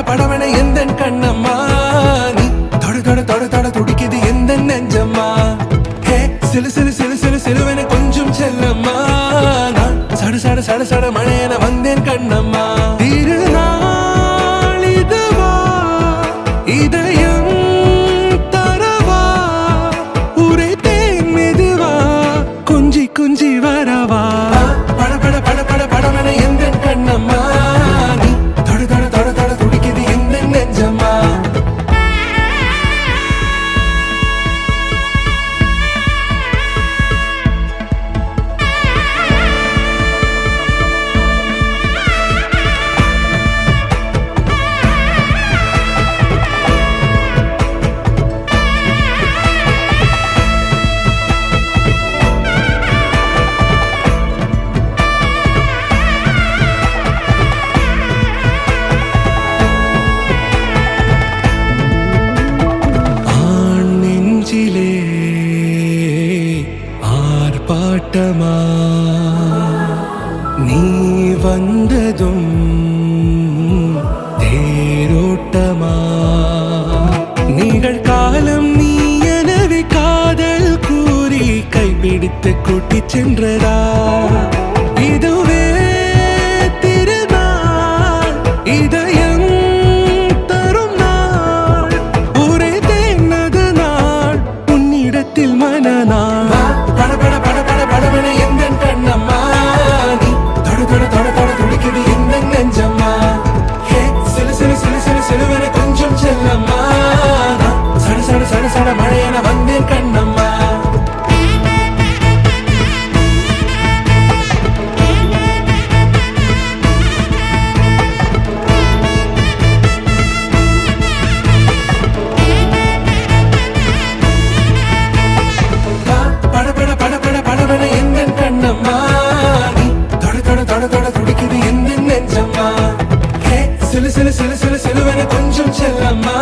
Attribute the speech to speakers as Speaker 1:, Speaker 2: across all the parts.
Speaker 1: படவன எந்த கண்ணம்மா நீ தொட தொட தொட தொட துடிக்குது எந்த நெஞ்சம்மா ஹே சிலு சிலு சிலு சிலு சிலுவன கொஞ்சம் செல்லம்மா நான் சட சட சட சட மழையன வந்தேன் கண்ணம்மா திருநாள் இதுவா இதயம் தரவா உரைத்தேன் மெதுவா கொஞ்சி கொஞ்சி வரவா பட பட பட பட படவன எந்த கண்ணம்மா ஆர்ப்பாட்டமா நீ வந்ததும் தேரோட்டமா நிகழ்காலம் நீ எனவே காதல் கூறி கைப்பிடித்து கூட்டிச் சென்றதா இதுவே திருநாள் இதயம் தரும் நாள் ஒரே தேனது நாள் உன்னிடத்தில் மனநாள் கொஞ்சம் செல்லம்மா சட சட சட சட மழையன வந்தேன் கண்ணம்மா பட பட பட பட படவன எந்த கண்ணம்மா நீ தொட தொட தொட தொட துடிக்குது எந்த நெஞ்சம்மா சிலு சிலு சிலு சிலு சிலுவன கொஞ்சம் செல்லம்மா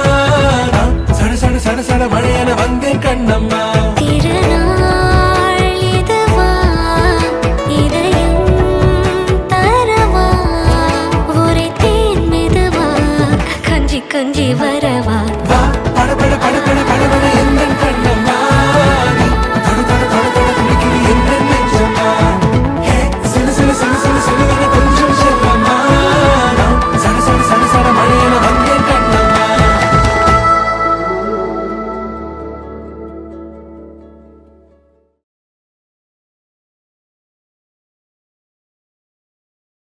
Speaker 1: சட சட சட சட மழையன வந்தேன் கண்ணம்மா
Speaker 2: திருநாள் இதுவா இதயம் தரவா உரைத்தேன் மெதுவா கொஞ்சி கொஞ்சி வரவா